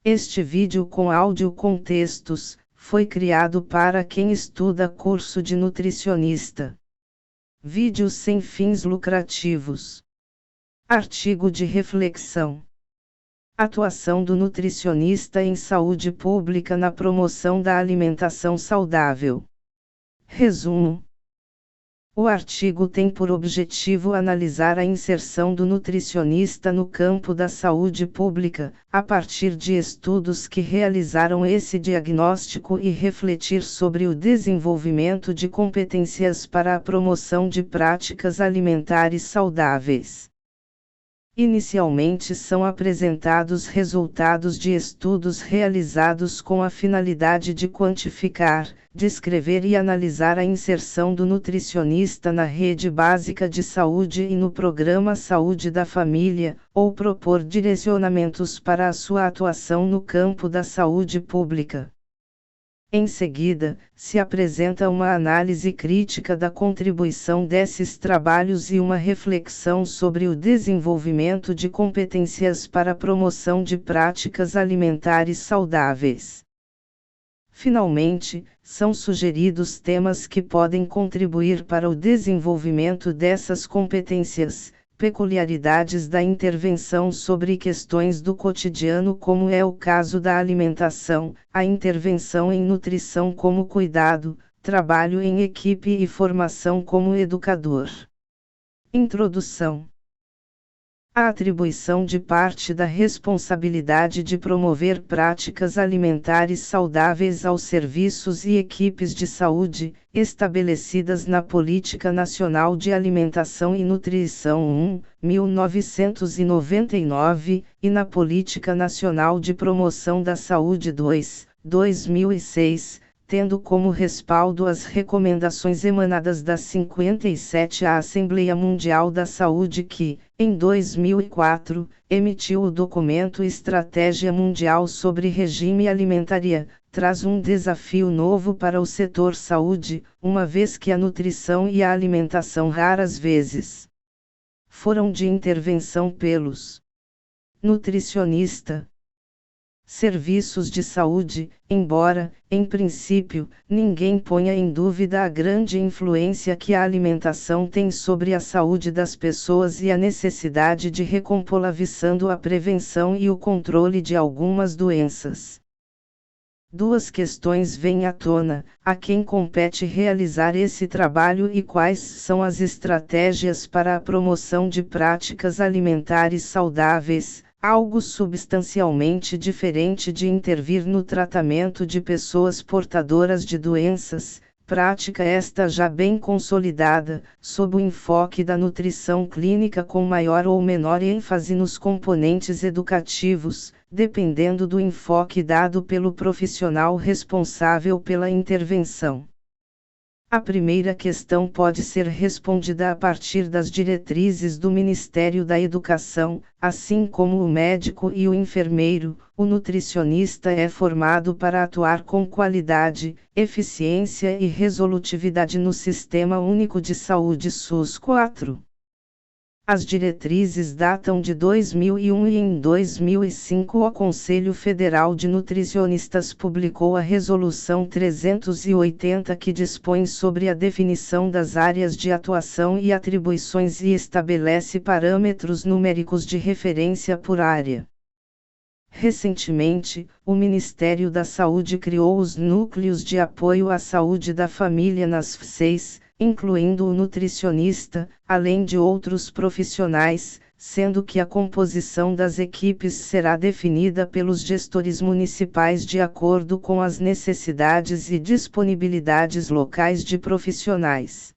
Este vídeo com áudio com textos foi criado para quem estuda curso de nutricionista. Vídeos sem fins lucrativos. Artigo de reflexão. Atuação do nutricionista em saúde pública na promoção da alimentação saudável. Resumo. O artigo tem por objetivo analisar a inserção do nutricionista no campo da saúde pública, a partir de estudos que realizaram esse diagnóstico e refletir sobre o desenvolvimento de competências para a promoção de práticas alimentares saudáveis. Inicialmente são apresentados resultados de estudos realizados com a finalidade de quantificar, descrever e analisar a inserção do nutricionista na rede básica de saúde e no programa Saúde da Família, ou propor direcionamentos para a sua atuação no campo da saúde pública. Em seguida, se apresenta uma análise crítica da contribuição desses trabalhos e uma reflexão sobre o desenvolvimento de competências para a promoção de práticas alimentares saudáveis. Finalmente, são sugeridos temas que podem contribuir para o desenvolvimento dessas competências, peculiaridades da intervenção sobre questões do cotidiano, como é o caso da alimentação, a intervenção em nutrição como cuidado, trabalho em equipe e formação como educador. Introdução. A atribuição de parte da responsabilidade de promover práticas alimentares saudáveis aos serviços e equipes de saúde, estabelecidas na Política Nacional de Alimentação e Nutrição 1999, e na Política Nacional de Promoção da Saúde 2006, tendo como respaldo as recomendações emanadas da 57ª Assembleia Mundial da Saúde que, em 2004, emitiu o documento Estratégia Mundial sobre Regime Alimentaria, traz um desafio novo para o setor saúde, uma vez que a nutrição e a alimentação raras vezes foram de intervenção pelos nutricionista. Serviços de saúde, embora, em princípio, ninguém ponha em dúvida a grande influência que a alimentação tem sobre a saúde das pessoas e a necessidade de recompô-la visando a prevenção e o controle de algumas doenças. Duas questões vêm à tona: a quem compete realizar esse trabalho e quais são as estratégias para a promoção de práticas alimentares saudáveis. Algo substancialmente diferente de intervir no tratamento de pessoas portadoras de doenças, prática esta já bem consolidada, sob o enfoque da nutrição clínica com maior ou menor ênfase nos componentes educativos, dependendo do enfoque dado pelo profissional responsável pela intervenção. A primeira questão pode ser respondida a partir das diretrizes do Ministério da Educação, assim como o médico e o enfermeiro. O nutricionista é formado para atuar com qualidade, eficiência e resolutividade no Sistema Único de Saúde SUS 4. As diretrizes datam de 2001 e em 2005 o Conselho Federal de Nutricionistas publicou a Resolução 380 que dispõe sobre a definição das áreas de atuação e atribuições e estabelece parâmetros numéricos de referência por área. Recentemente, o Ministério da Saúde criou os Núcleos de Apoio à Saúde da Família nas FSEIs, incluindo o nutricionista, além de outros profissionais, sendo que a composição das equipes será definida pelos gestores municipais de acordo com as necessidades e disponibilidades locais de profissionais.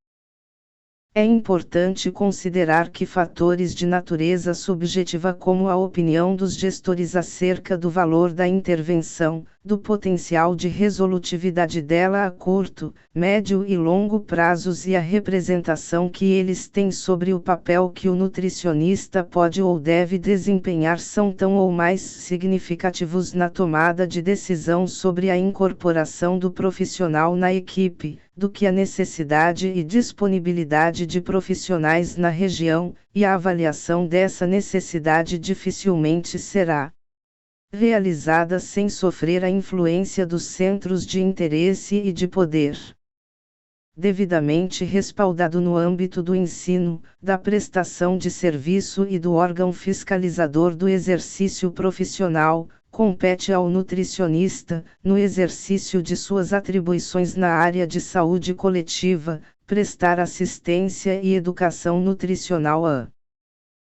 É importante considerar que fatores de natureza subjetiva como a opinião dos gestores acerca do valor da intervenção, do potencial de resolutividade dela a curto, médio e longo prazos e a representação que eles têm sobre o papel que o nutricionista pode ou deve desempenhar são tão ou mais significativos na tomada de decisão sobre a incorporação do profissional na equipe, do que a necessidade e disponibilidade de profissionais na região, e a avaliação dessa necessidade dificilmente será realizada sem sofrer a influência dos centros de interesse e de poder. Devidamente respaldado no âmbito do ensino, da prestação de serviço e do órgão fiscalizador do exercício profissional, compete ao nutricionista, no exercício de suas atribuições na área de saúde coletiva, prestar assistência e educação nutricional a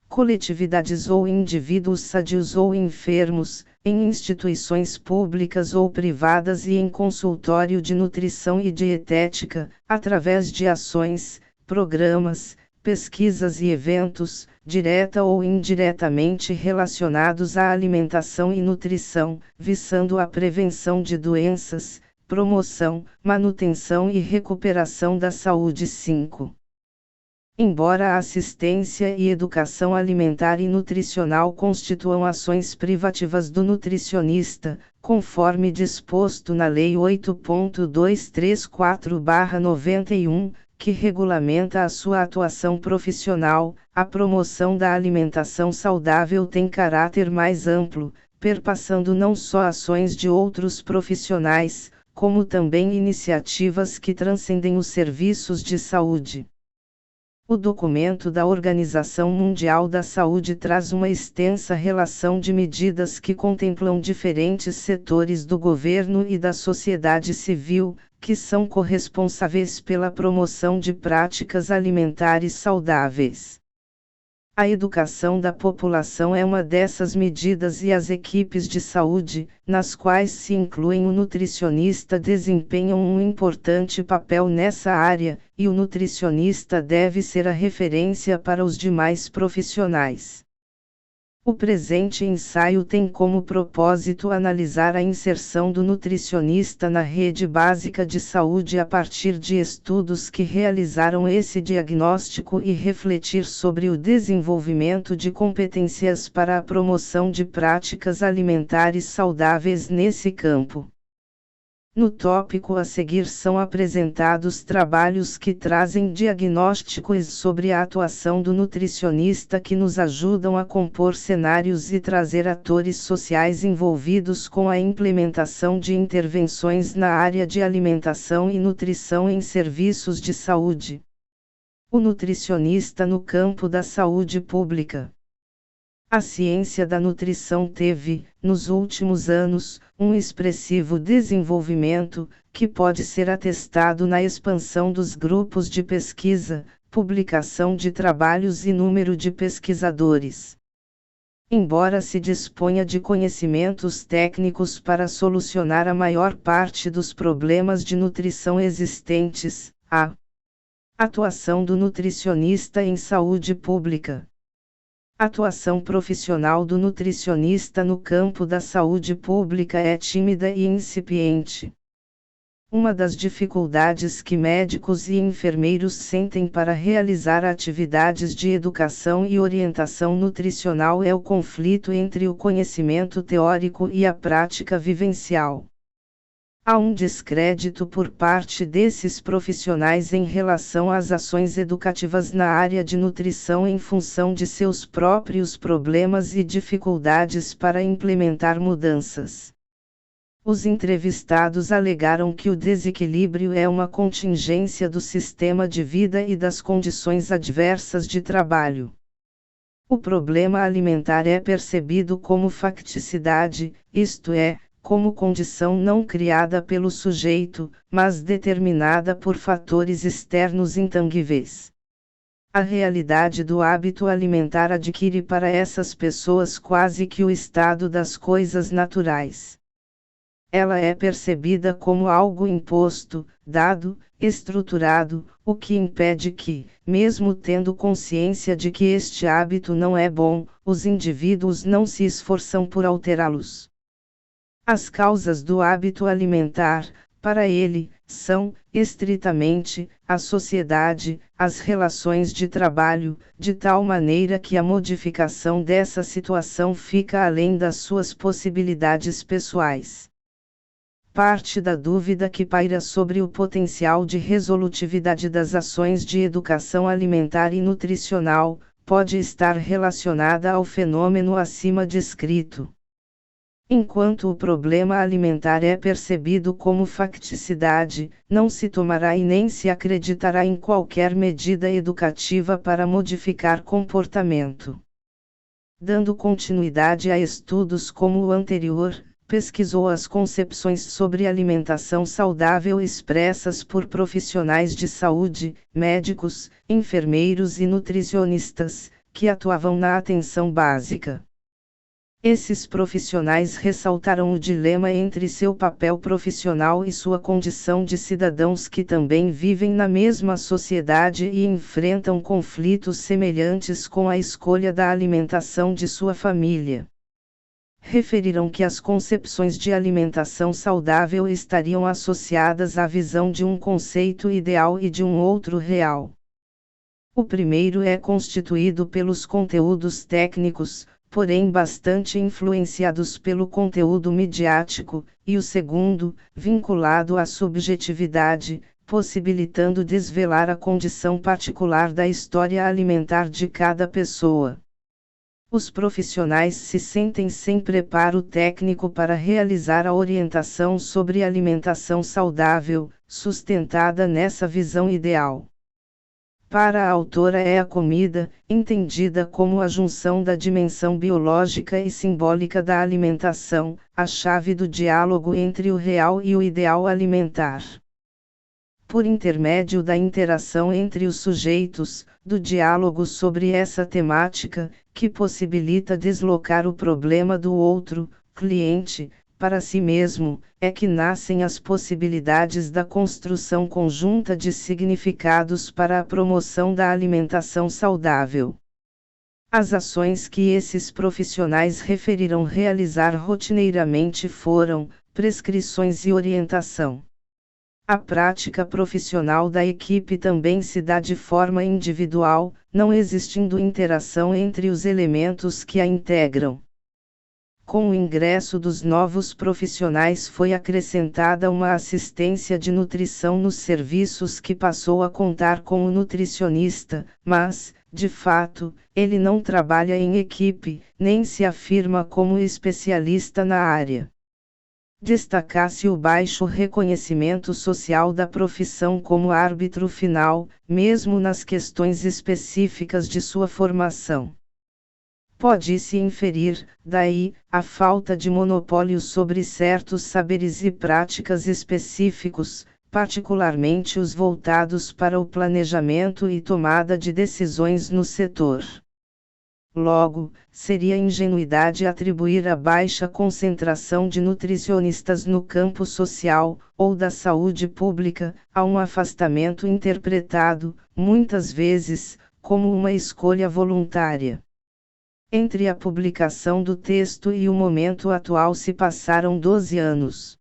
coletividades ou indivíduos sadios ou enfermos, em instituições públicas ou privadas e em consultório de nutrição e dietética, através de ações, programas, pesquisas e eventos, direta ou indiretamente relacionados à alimentação e nutrição, visando a prevenção de doenças, promoção, manutenção e recuperação da saúde. 5. Embora a assistência e educação alimentar e nutricional constituam ações privativas do nutricionista, conforme disposto na Lei 8.234/91, que regulamenta a sua atuação profissional, a promoção da alimentação saudável tem caráter mais amplo, perpassando não só ações de outros profissionais, como também iniciativas que transcendem os serviços de saúde. O documento da Organização Mundial da Saúde traz uma extensa relação de medidas que contemplam diferentes setores do governo e da sociedade civil, que são corresponsáveis pela promoção de práticas alimentares saudáveis. A educação da população é uma dessas medidas e as equipes de saúde, nas quais se incluem o nutricionista, desempenham um importante papel nessa área, e o nutricionista deve ser a referência para os demais profissionais. O presente ensaio tem como propósito analisar a inserção do nutricionista na rede básica de saúde a partir de estudos que realizaram esse diagnóstico e refletir sobre o desenvolvimento de competências para a promoção de práticas alimentares saudáveis nesse campo. No tópico a seguir são apresentados trabalhos que trazem diagnósticos sobre a atuação do nutricionista que nos ajudam a compor cenários e trazer atores sociais envolvidos com a implementação de intervenções na área de alimentação e nutrição em serviços de saúde. O nutricionista no campo da saúde pública. A ciência da nutrição teve, nos últimos anos, um expressivo desenvolvimento, que pode ser atestado na expansão dos grupos de pesquisa, publicação de trabalhos e número de pesquisadores. Embora se disponha de conhecimentos técnicos para solucionar a maior parte dos problemas de nutrição existentes, a atuação do nutricionista em saúde pública. A atuação profissional do nutricionista no campo da saúde pública é tímida e incipiente. Uma das dificuldades que médicos e enfermeiros sentem para realizar atividades de educação e orientação nutricional é o conflito entre o conhecimento teórico e a prática vivencial. Há um descrédito por parte desses profissionais em relação às ações educativas na área de nutrição em função de seus próprios problemas e dificuldades para implementar mudanças. Os entrevistados alegaram que o desequilíbrio é uma contingência do sistema de vida e das condições adversas de trabalho. O problema alimentar é percebido como facticidade, isto é, como condição não criada pelo sujeito, mas determinada por fatores externos intangíveis. A realidade do hábito alimentar adquire para essas pessoas quase que o estado das coisas naturais. Ela é percebida como algo imposto, dado, estruturado, o que impede que, mesmo tendo consciência de que este hábito não é bom, os indivíduos não se esforçam por alterá-los. As causas do hábito alimentar, para ele, são, estritamente, a sociedade, as relações de trabalho, de tal maneira que a modificação dessa situação fica além das suas possibilidades pessoais. Parte da dúvida que paira sobre o potencial de resolutividade das ações de educação alimentar e nutricional, pode estar relacionada ao fenômeno acima descrito. Enquanto o problema alimentar é percebido como facticidade, não se tomará e nem se acreditará em qualquer medida educativa para modificar comportamento. Dando continuidade a estudos como o anterior, pesquisou as concepções sobre alimentação saudável expressas por profissionais de saúde, médicos, enfermeiros e nutricionistas, que atuavam na atenção básica. Esses profissionais ressaltaram o dilema entre seu papel profissional e sua condição de cidadãos que também vivem na mesma sociedade e enfrentam conflitos semelhantes com a escolha da alimentação de sua família. Referiram que as concepções de alimentação saudável estariam associadas à visão de um conceito ideal e de um outro real. O primeiro é constituído pelos conteúdos técnicos, porém bastante influenciados pelo conteúdo midiático, e o segundo, vinculado à subjetividade, possibilitando desvelar a condição particular da história alimentar de cada pessoa. Os profissionais se sentem sem preparo técnico para realizar a orientação sobre alimentação saudável, sustentada nessa visão ideal. Para a autora é a comida, entendida como a junção da dimensão biológica e simbólica da alimentação, a chave do diálogo entre o real e o ideal alimentar. Por intermédio da interação entre os sujeitos, do diálogo sobre essa temática, que possibilita deslocar o problema do outro, cliente, para si mesmo, é que nascem as possibilidades da construção conjunta de significados para a promoção da alimentação saudável. As ações que esses profissionais referiram realizar rotineiramente foram prescrições e orientação. A prática profissional da equipe também se dá de forma individual, não existindo interação entre os elementos que a integram. Com o ingresso dos novos profissionais foi acrescentada uma assistência de nutrição nos serviços que passou a contar com o nutricionista, mas, de fato, ele não trabalha em equipe, nem se afirma como especialista na área. Destaca-se o baixo reconhecimento social da profissão como árbitro final, mesmo nas questões específicas de sua formação. Pode-se inferir, daí, a falta de monopólio sobre certos saberes e práticas específicos, particularmente os voltados para o planejamento e tomada de decisões no setor. Logo, seria ingenuidade atribuir a baixa concentração de nutricionistas no campo social, ou da saúde pública, a um afastamento interpretado, muitas vezes, como uma escolha voluntária. Entre a publicação do texto e o momento atual se passaram 12 anos.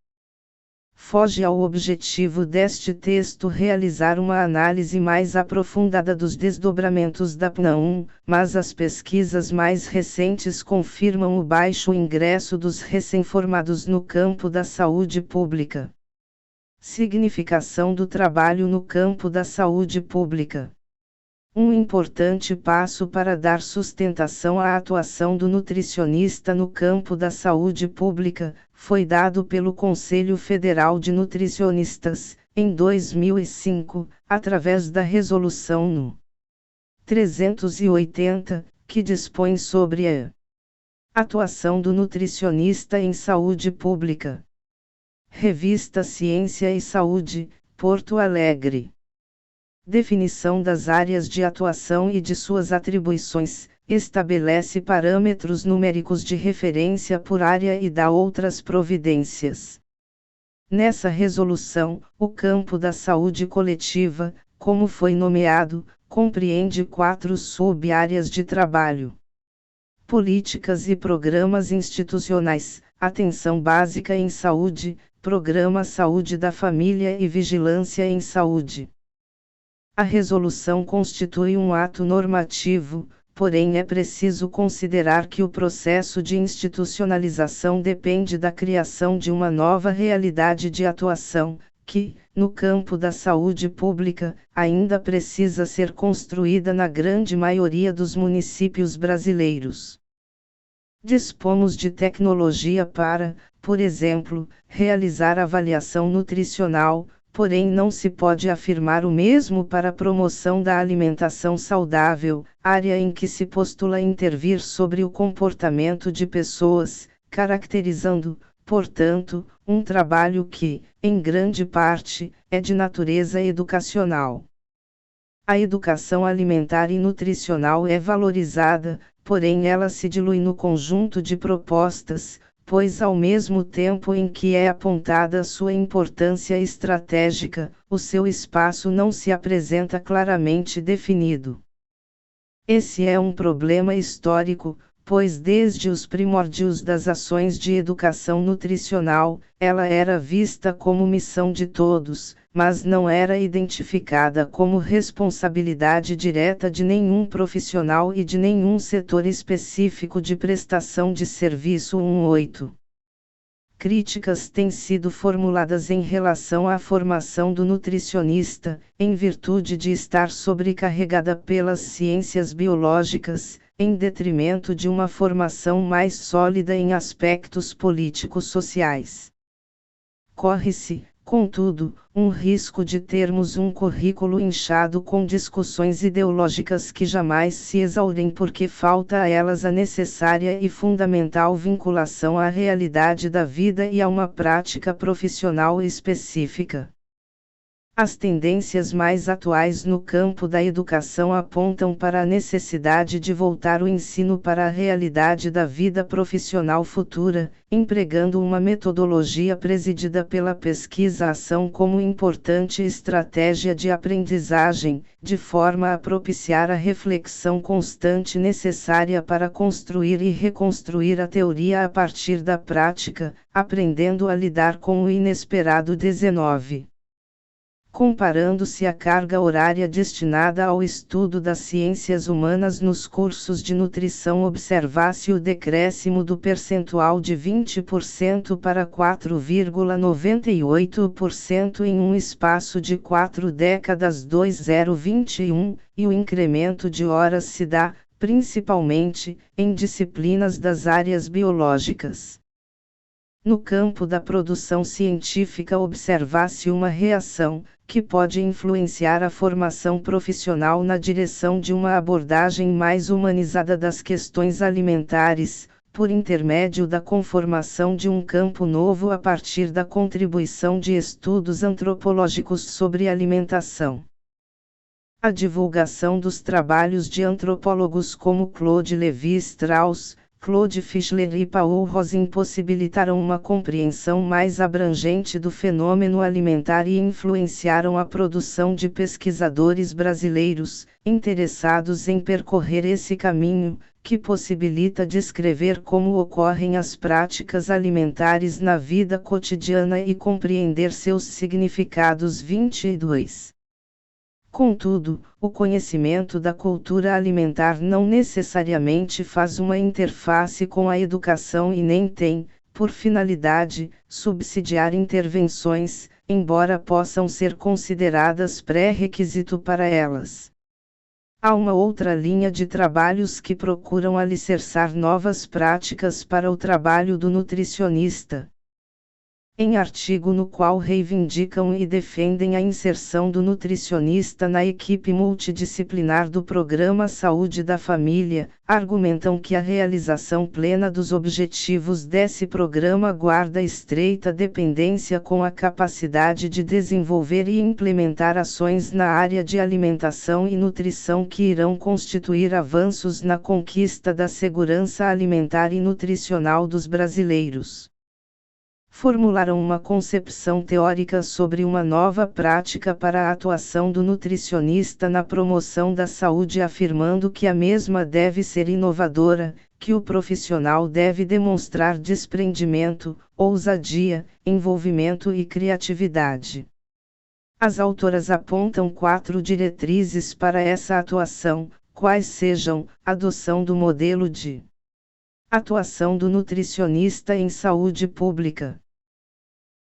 Foge ao objetivo deste texto realizar uma análise mais aprofundada dos desdobramentos da PNA1, mas as pesquisas mais recentes confirmam o baixo ingresso dos recém-formados no campo da saúde pública. Significação do trabalho no campo da saúde pública. Um importante passo para dar sustentação à atuação do nutricionista no campo da saúde pública, foi dado pelo Conselho Federal de Nutricionistas, em 2005, através da Resolução número 380, que dispõe sobre a atuação do nutricionista em saúde pública. Revista Ciência e Saúde, Porto Alegre. Definição das áreas de atuação e de suas atribuições, estabelece parâmetros numéricos de referência por área e dá outras providências. Nessa resolução, o campo da saúde coletiva, como foi nomeado, compreende 4 sub-áreas de trabalho. Políticas e programas institucionais, atenção básica em saúde, programa Saúde da Família e Vigilância em Saúde. A resolução constitui um ato normativo, porém é preciso considerar que o processo de institucionalização depende da criação de uma nova realidade de atuação, que, no campo da saúde pública, ainda precisa ser construída na grande maioria dos municípios brasileiros. Dispomos de tecnologia para, por exemplo, realizar avaliação nutricional, porém não se pode afirmar o mesmo para a promoção da alimentação saudável, área em que se postula intervir sobre o comportamento de pessoas, caracterizando, portanto, um trabalho que, em grande parte, é de natureza educacional. A educação alimentar e nutricional é valorizada, porém ela se dilui no conjunto de propostas, pois ao mesmo tempo em que é apontada sua importância estratégica, o seu espaço não se apresenta claramente definido. Esse é um problema histórico, pois desde os primórdios das ações de educação nutricional, ela era vista como missão de todos, mas não era identificada como responsabilidade direta de nenhum profissional e de nenhum setor específico de prestação de serviço. 18. Críticas têm sido formuladas em relação à formação do nutricionista, em virtude de estar sobrecarregada pelas ciências biológicas, em detrimento de uma formação mais sólida em aspectos político-sociais. Corre-se, contudo, um risco de termos um currículo inchado com discussões ideológicas que jamais se exaurem porque falta a elas a necessária e fundamental vinculação à realidade da vida e a uma prática profissional específica. As tendências mais atuais no campo da educação apontam para a necessidade de voltar o ensino para a realidade da vida profissional futura, empregando uma metodologia presidida pela pesquisa-ação como importante estratégia de aprendizagem, de forma a propiciar a reflexão constante necessária para construir e reconstruir a teoria a partir da prática, aprendendo a lidar com o inesperado. 19. Comparando-se a carga horária destinada ao estudo das ciências humanas nos cursos de nutrição, observa-se o decréscimo do percentual de 20% para 4,98% em um espaço de 4 décadas. 2021, e o incremento de horas se dá, principalmente, em disciplinas das áreas biológicas. No campo da produção científica, observa-se uma reação, que pode influenciar a formação profissional na direção de uma abordagem mais humanizada das questões alimentares, por intermédio da conformação de um campo novo a partir da contribuição de estudos antropológicos sobre alimentação. A divulgação dos trabalhos de antropólogos como Claude Lévi-Strauss, Claude Fischler e Paul Rosin possibilitaram uma compreensão mais abrangente do fenômeno alimentar e influenciaram a produção de pesquisadores brasileiros, interessados em percorrer esse caminho, que possibilita descrever como ocorrem as práticas alimentares na vida cotidiana e compreender seus significados. 22. Contudo, o conhecimento da cultura alimentar não necessariamente faz uma interface com a educação e nem tem, por finalidade, subsidiar intervenções, embora possam ser consideradas pré-requisito para elas. Há uma outra linha de trabalhos que procuram alicerçar novas práticas para o trabalho do nutricionista. Em artigo no qual reivindicam e defendem a inserção do nutricionista na equipe multidisciplinar do Programa Saúde da Família, argumentam que a realização plena dos objetivos desse programa guarda estreita dependência com a capacidade de desenvolver e implementar ações na área de alimentação e nutrição que irão constituir avanços na conquista da segurança alimentar e nutricional dos brasileiros. Formularam uma concepção teórica sobre uma nova prática para a atuação do nutricionista na promoção da saúde, afirmando que a mesma deve ser inovadora, que o profissional deve demonstrar desprendimento, ousadia, envolvimento e criatividade. As autoras apontam 4 diretrizes para essa atuação, quais sejam: adoção do modelo de atuação do nutricionista em saúde pública,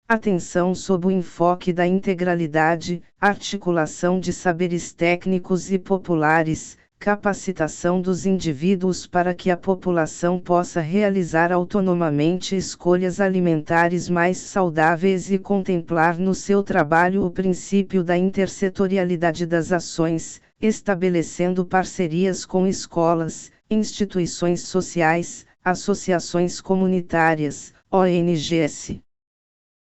atenção sob o enfoque da integralidade, articulação de saberes técnicos e populares, capacitação dos indivíduos para que a população possa realizar autonomamente escolhas alimentares mais saudáveis e contemplar no seu trabalho o princípio da intersetorialidade das ações, estabelecendo parcerias com escolas, instituições sociais, associações comunitárias, ONGs.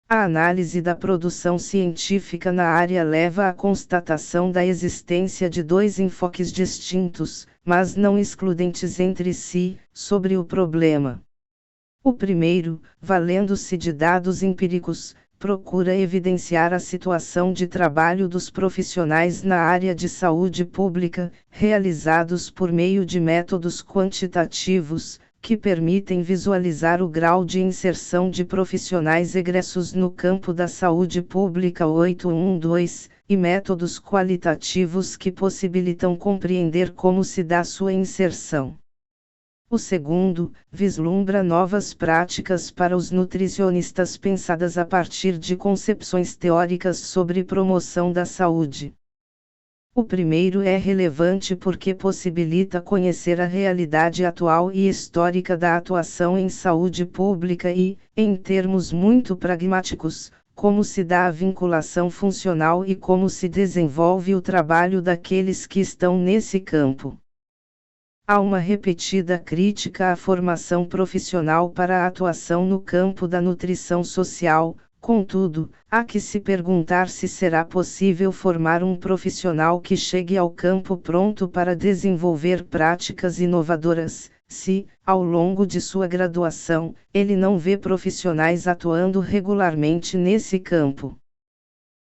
A análise da produção científica na área leva à constatação da existência de dois enfoques distintos, mas não excludentes entre si, sobre o problema. O primeiro, valendo-se de dados empíricos, procura evidenciar a situação de trabalho dos profissionais na área de saúde pública, realizados por meio de métodos quantitativos, que permitem visualizar o grau de inserção de profissionais egressos no campo da saúde pública 812, e métodos qualitativos que possibilitam compreender como se dá sua inserção. O segundo, vislumbra novas práticas para os nutricionistas pensadas a partir de concepções teóricas sobre promoção da saúde. O primeiro é relevante porque possibilita conhecer a realidade atual e histórica da atuação em saúde pública e, em termos muito pragmáticos, como se dá a vinculação funcional e como se desenvolve o trabalho daqueles que estão nesse campo. Há uma repetida crítica à formação profissional para a atuação no campo da nutrição social. Contudo, há que se perguntar se será possível formar um profissional que chegue ao campo pronto para desenvolver práticas inovadoras, se, ao longo de sua graduação, ele não vê profissionais atuando regularmente nesse campo.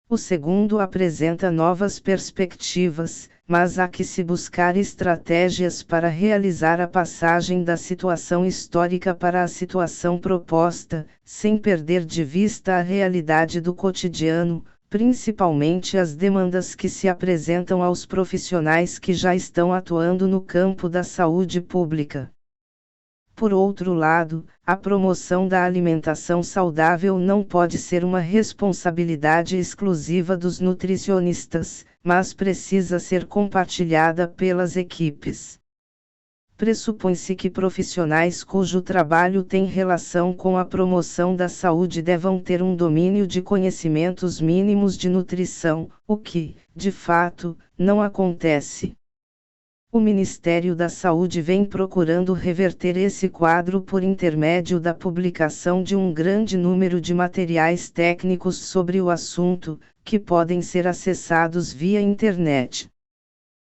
O segundo apresenta novas perspectivas, mas há que se buscar estratégias para realizar a passagem da situação histórica para a situação proposta, sem perder de vista a realidade do cotidiano, principalmente as demandas que se apresentam aos profissionais que já estão atuando no campo da saúde pública. Por outro lado, a promoção da alimentação saudável não pode ser uma responsabilidade exclusiva dos nutricionistas, mas precisa ser compartilhada pelas equipes. Pressupõe-se que profissionais cujo trabalho tem relação com a promoção da saúde devam ter um domínio de conhecimentos mínimos de nutrição, o que, de fato, não acontece. O Ministério da Saúde vem procurando reverter esse quadro por intermédio da publicação de um grande número de materiais técnicos sobre o assunto, que podem ser acessados via internet.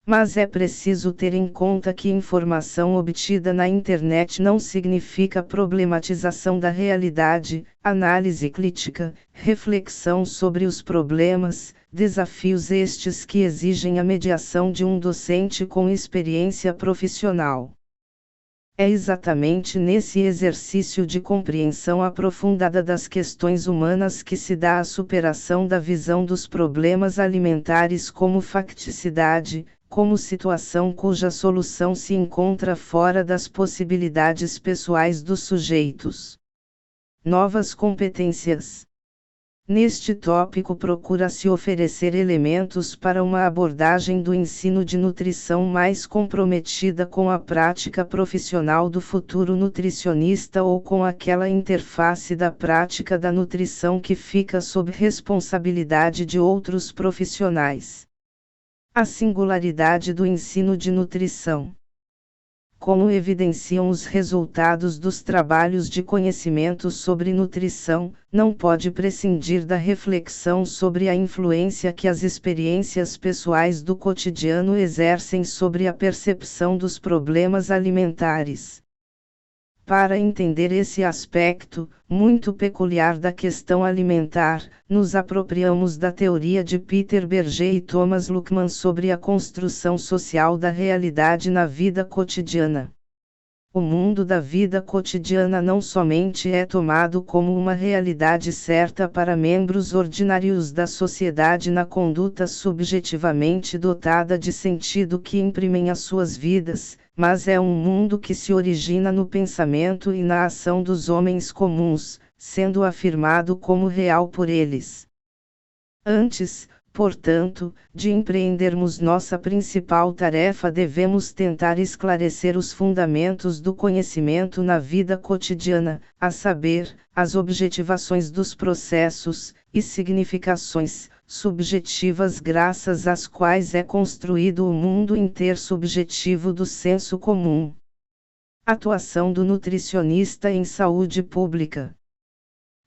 Mas é preciso ter em conta que informação obtida na internet não significa problematização da realidade, análise crítica, reflexão sobre os problemas, desafios estes que exigem a mediação de um docente com experiência profissional. É exatamente nesse exercício de compreensão aprofundada das questões humanas que se dá a superação da visão dos problemas alimentares como facticidade, como situação cuja solução se encontra fora das possibilidades pessoais dos sujeitos. Novas competências. Neste tópico procura-se oferecer elementos para uma abordagem do ensino de nutrição mais comprometida com a prática profissional do futuro nutricionista ou com aquela interface da prática da nutrição que fica sob responsabilidade de outros profissionais. A singularidade do ensino de nutrição. Como evidenciam os resultados dos trabalhos de conhecimento sobre nutrição, não pode prescindir da reflexão sobre a influência que as experiências pessoais do cotidiano exercem sobre a percepção dos problemas alimentares. Para entender esse aspecto, muito peculiar da questão alimentar, nos apropriamos da teoria de Peter Berger e Thomas Luckmann sobre a construção social da realidade na vida cotidiana. O mundo da vida cotidiana não somente é tomado como uma realidade certa para membros ordinários da sociedade na conduta subjetivamente dotada de sentido que imprimem as suas vidas, mas é um mundo que se origina no pensamento e na ação dos homens comuns, sendo afirmado como real por eles. Antes, Portanto, de empreendermos nossa principal tarefa, devemos tentar esclarecer os fundamentos do conhecimento na vida cotidiana, a saber, as objetivações dos processos e significações subjetivas graças às quais é construído o mundo intersubjetivo do senso comum. Atuação do nutricionista em saúde pública.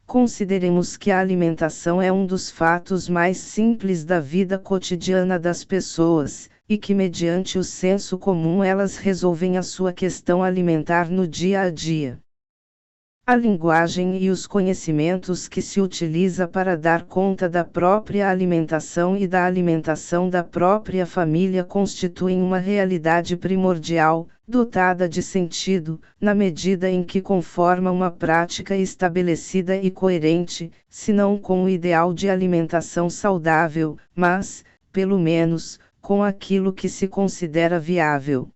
Consideremos que a alimentação é um dos fatos mais simples da vida cotidiana das pessoas, e que mediante o senso comum elas resolvem a sua questão alimentar no dia a dia. A linguagem e os conhecimentos que se utiliza para dar conta da própria alimentação e da alimentação da própria família constituem uma realidade primordial, dotada de sentido, na medida em que conforma uma prática estabelecida e coerente, se não com o ideal de alimentação saudável, mas, pelo menos, com aquilo que se considera viável.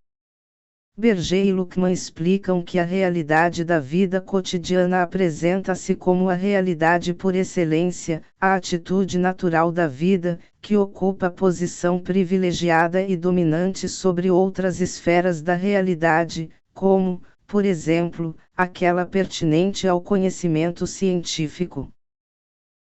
Berger e Luckmann explicam que a realidade da vida cotidiana apresenta-se como a realidade por excelência, a atitude natural da vida, que ocupa posição privilegiada e dominante sobre outras esferas da realidade, como, por exemplo, aquela pertinente ao conhecimento científico.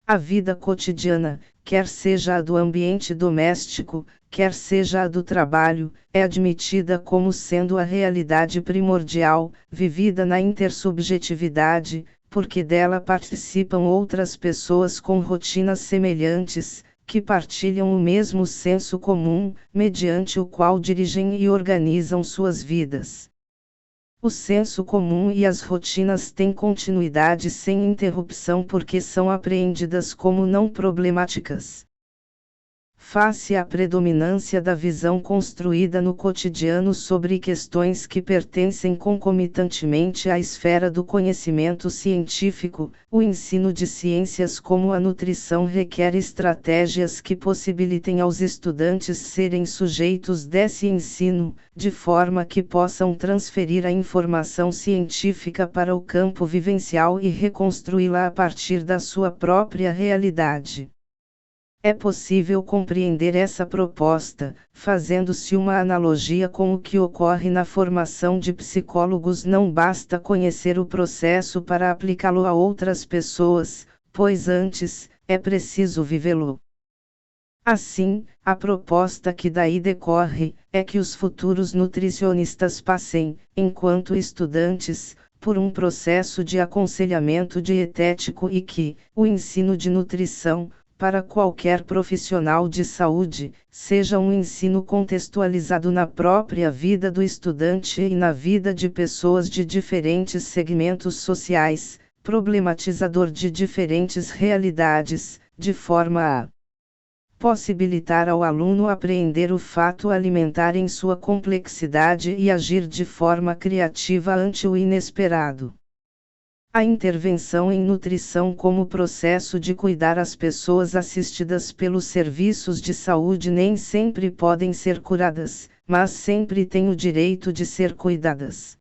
A vida cotidiana, quer seja a do ambiente doméstico, quer seja a do trabalho, é admitida como sendo a realidade primordial, vivida na intersubjetividade, porque dela participam outras pessoas com rotinas semelhantes, que partilham o mesmo senso comum, mediante o qual dirigem e organizam suas vidas. O senso comum e as rotinas têm continuidade sem interrupção porque são apreendidas como não problemáticas. Face à predominância da visão construída no cotidiano sobre questões que pertencem concomitantemente à esfera do conhecimento científico, o ensino de ciências como a nutrição requer estratégias que possibilitem aos estudantes serem sujeitos desse ensino, de forma que possam transferir a informação científica para o campo vivencial e reconstruí-la a partir da sua própria realidade. É possível compreender essa proposta, fazendo-se uma analogia com o que ocorre na formação de psicólogos. Não basta conhecer o processo para aplicá-lo a outras pessoas, pois antes, é preciso vivê-lo. Assim, a proposta que daí decorre, é que os futuros nutricionistas passem, enquanto estudantes, por um processo de aconselhamento dietético e que, o ensino de nutrição, para qualquer profissional de saúde, seja um ensino contextualizado na própria vida do estudante e na vida de pessoas de diferentes segmentos sociais, problematizador de diferentes realidades, de forma a possibilitar ao aluno apreender o fato alimentar em sua complexidade e agir de forma criativa ante o inesperado. A intervenção em nutrição como processo de cuidar as pessoas assistidas pelos serviços de saúde nem sempre podem ser curadas, mas sempre têm o direito de ser cuidadas.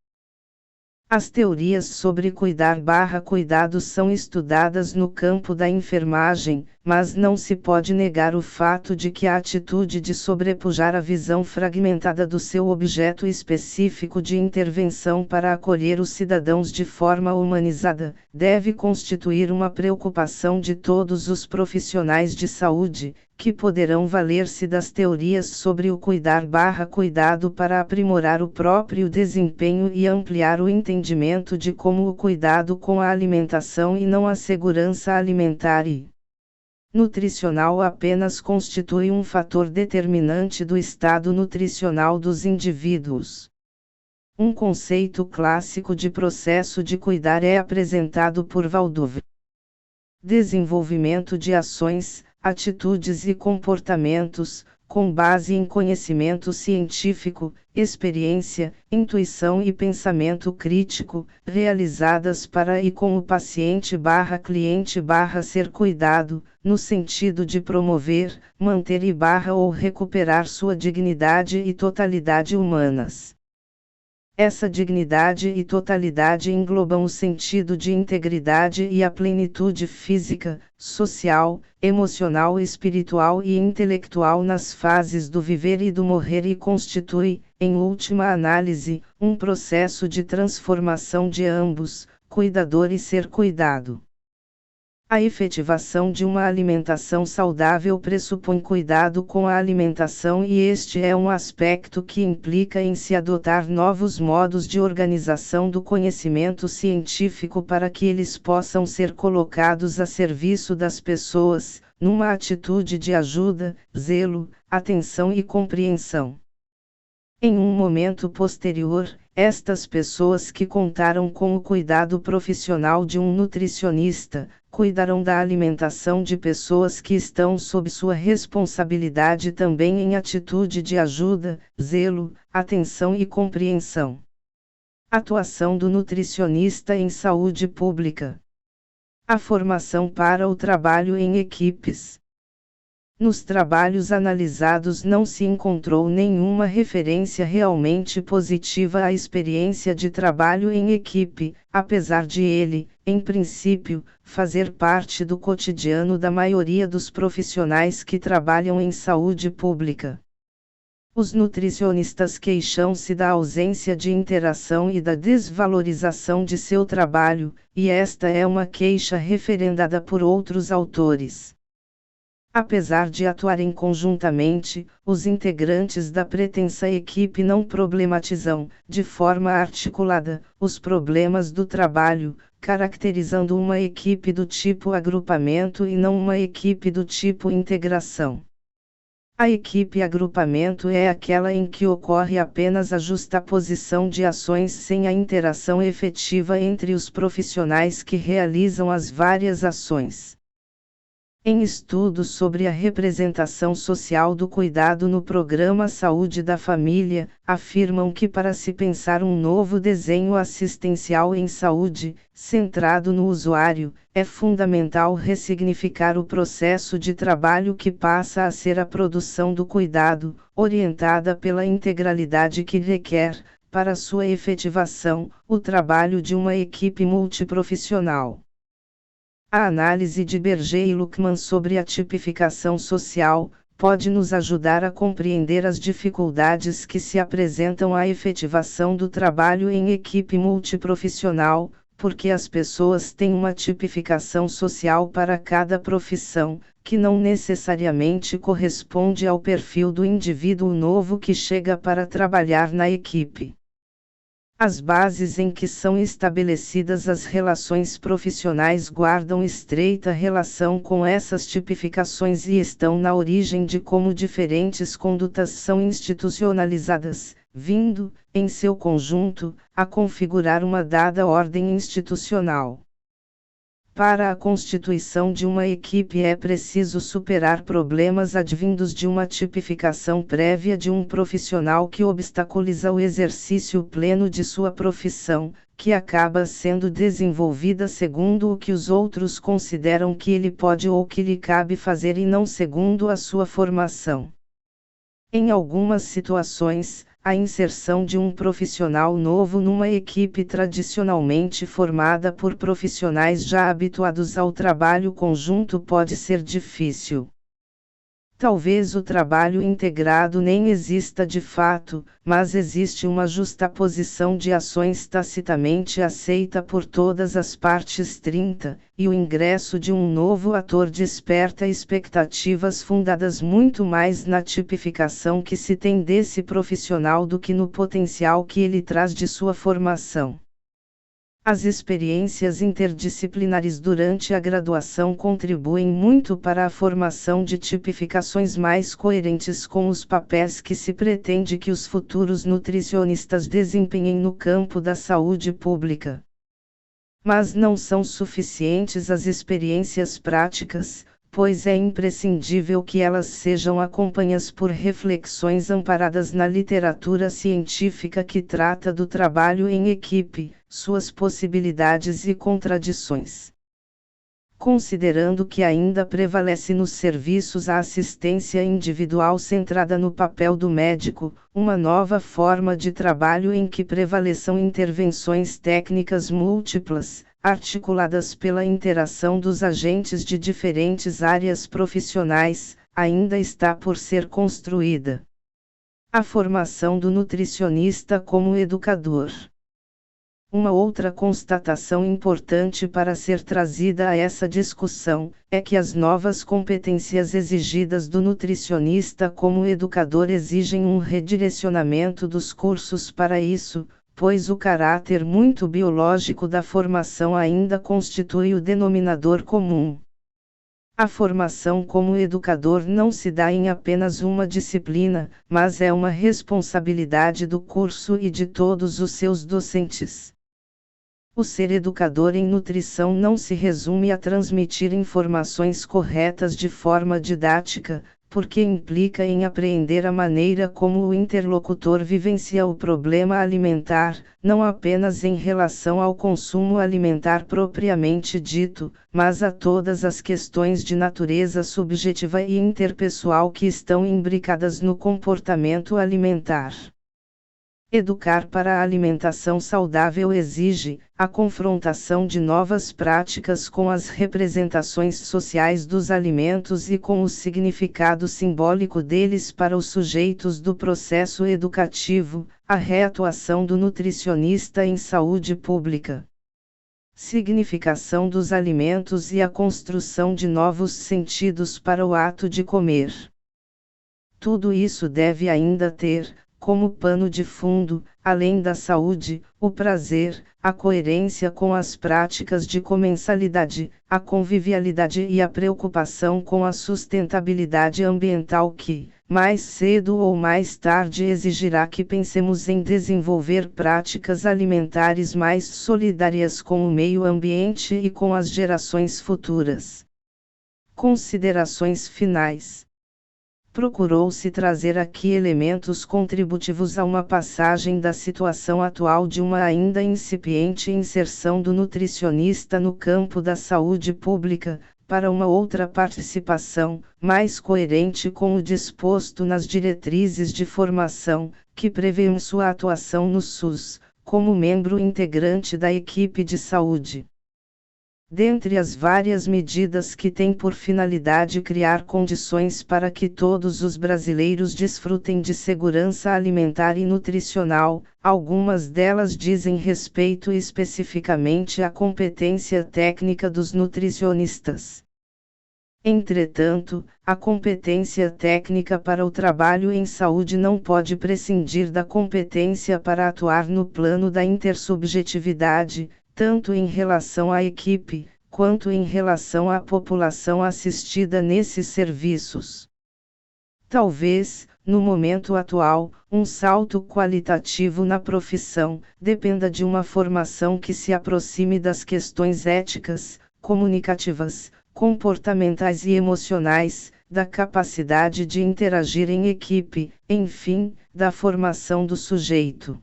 As teorias sobre cuidar/cuidados são estudadas no campo da enfermagem, mas não se pode negar o fato de que a atitude de sobrepujar a visão fragmentada do seu objeto específico de intervenção para acolher os cidadãos de forma humanizada, deve constituir uma preocupação de todos os profissionais de saúde, que poderão valer-se das teorias sobre o cuidar/cuidado para aprimorar o próprio desempenho e ampliar o entendimento de como o cuidado com a alimentação e não a segurança alimentar e nutricional apenas constitui um fator determinante do estado nutricional dos indivíduos. Um conceito clássico de processo de cuidar é apresentado por Waldorf. Desenvolvimento de ações, atitudes e comportamentos, com base em conhecimento científico, experiência, intuição e pensamento crítico, realizadas para e com o paciente/cliente/ser cuidado, no sentido de promover, manter ou recuperar sua dignidade e totalidade humanas. Essa dignidade e totalidade englobam o sentido de integridade e a plenitude física, social, emocional, espiritual e intelectual nas fases do viver e do morrer e constitui, em última análise, um processo de transformação de ambos, cuidador e ser cuidado. A efetivação de uma alimentação saudável pressupõe cuidado com a alimentação e este é um aspecto que implica em se adotar novos modos de organização do conhecimento científico para que eles possam ser colocados a serviço das pessoas, numa atitude de ajuda, zelo, atenção e compreensão. Em um momento posterior, estas pessoas que contaram com o cuidado profissional de um nutricionista, cuidarão da alimentação de pessoas que estão sob sua responsabilidade também em atitude de ajuda, zelo, atenção e compreensão. Atuação do nutricionista em saúde pública. A formação para o trabalho em equipes. Nos trabalhos analisados não se encontrou nenhuma referência realmente positiva à experiência de trabalho em equipe, apesar de ele, em princípio, fazer parte do cotidiano da maioria dos profissionais que trabalham em saúde pública. Os nutricionistas queixam-se da ausência de interação e da desvalorização de seu trabalho, e esta é uma queixa referendada por outros autores. Apesar de atuarem conjuntamente, os integrantes da pretensa equipe não problematizam, de forma articulada, os problemas do trabalho, caracterizando uma equipe do tipo agrupamento e não uma equipe do tipo integração. A equipe agrupamento é aquela em que ocorre apenas a justaposição de ações sem a interação efetiva entre os profissionais que realizam as várias ações. Em estudos sobre a representação social do cuidado no programa Saúde da Família, afirmam que para se pensar um novo desenho assistencial em saúde, centrado no usuário, é fundamental ressignificar o processo de trabalho que passa a ser a produção do cuidado, orientada pela integralidade que requer, para sua efetivação, o trabalho de uma equipe multiprofissional. A análise de Berger e Luckmann sobre a tipificação social pode nos ajudar a compreender as dificuldades que se apresentam à efetivação do trabalho em equipe multiprofissional, porque as pessoas têm uma tipificação social para cada profissão, que não necessariamente corresponde ao perfil do indivíduo novo que chega para trabalhar na equipe. As bases em que são estabelecidas as relações profissionais guardam estreita relação com essas tipificações e estão na origem de como diferentes condutas são institucionalizadas, vindo, em seu conjunto, a configurar uma dada ordem institucional. Para a constituição de uma equipe é preciso superar problemas advindos de uma tipificação prévia de um profissional que obstaculiza o exercício pleno de sua profissão, que acaba sendo desenvolvida segundo o que os outros consideram que ele pode ou que lhe cabe fazer e não segundo a sua formação. Em algumas situações, a inserção de um profissional novo numa equipe tradicionalmente formada por profissionais já habituados ao trabalho conjunto pode ser difícil. Talvez o trabalho integrado nem exista de fato, mas existe uma justaposição de ações tacitamente aceita por todas as partes 30, e o ingresso de um novo ator desperta expectativas fundadas muito mais na tipificação que se tem desse profissional do que no potencial que ele traz de sua formação. As experiências interdisciplinares durante a graduação contribuem muito para a formação de tipificações mais coerentes com os papéis que se pretende que os futuros nutricionistas desempenhem no campo da saúde pública. Mas não são suficientes as experiências práticas, pois é imprescindível que elas sejam acompanhadas por reflexões amparadas na literatura científica que trata do trabalho em equipe, suas possibilidades e contradições. considerando que ainda prevalece nos serviços a assistência individual centrada no papel do médico, uma nova forma de trabalho em que prevaleçam intervenções técnicas múltiplas, articuladas pela interação dos agentes de diferentes áreas profissionais, ainda está por ser construída. A formação do nutricionista como educador. Uma outra constatação importante para ser trazida a essa discussão, é que as novas competências exigidas do nutricionista como educador exigem um redirecionamento dos cursos para isso, pois o caráter muito biológico da formação ainda constitui o denominador comum. A formação como educador não se dá em apenas uma disciplina, mas é uma responsabilidade do curso e de todos os seus docentes. O ser educador em nutrição não se resume a transmitir informações corretas de forma didática, porque implica em apreender a maneira como o interlocutor vivencia o problema alimentar, não apenas em relação ao consumo alimentar propriamente dito, mas a todas as questões de natureza subjetiva e interpessoal que estão imbricadas no comportamento alimentar. Educar para a alimentação saudável exige a confrontação de novas práticas com as representações sociais dos alimentos e com o significado simbólico deles para os sujeitos do processo educativo, a reatuação do nutricionista em saúde pública. Significação dos alimentos e a construção de novos sentidos para o ato de comer. Tudo isso deve ainda ter, como pano de fundo, além da saúde, o prazer, a coerência com as práticas de comensalidade, a convivialidade e a preocupação com a sustentabilidade ambiental que, mais cedo ou mais tarde, exigirá que pensemos em desenvolver práticas alimentares mais solidárias com o meio ambiente e com as gerações futuras. Considerações finais. Procurou-se trazer aqui elementos contributivos a uma passagem da situação atual de uma ainda incipiente inserção do nutricionista no campo da saúde pública, para uma outra participação, mais coerente com o disposto nas diretrizes de formação, que prevêem sua atuação no SUS, como membro integrante da equipe de saúde. Dentre as várias medidas que têm por finalidade criar condições para que todos os brasileiros desfrutem de segurança alimentar e nutricional, algumas delas dizem respeito especificamente à competência técnica dos nutricionistas. Entretanto, a competência técnica para o trabalho em saúde não pode prescindir da competência para atuar no plano da intersubjetividade, tanto em relação à equipe, quanto em relação à população assistida nesses serviços. Talvez, no momento atual, um salto qualitativo na profissão dependa de uma formação que se aproxime das questões éticas, comunicativas, comportamentais e emocionais, da capacidade de interagir em equipe, enfim, da formação do sujeito.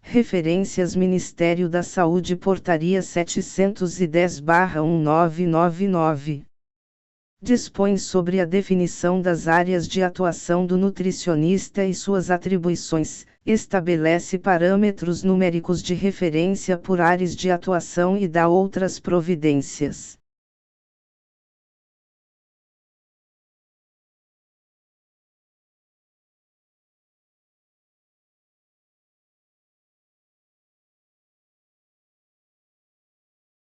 Referências Ministério da Saúde Portaria 710/1999. Dispõe sobre a definição das áreas de atuação do nutricionista e suas atribuições, estabelece parâmetros numéricos de referência por áreas de atuação e dá outras providências.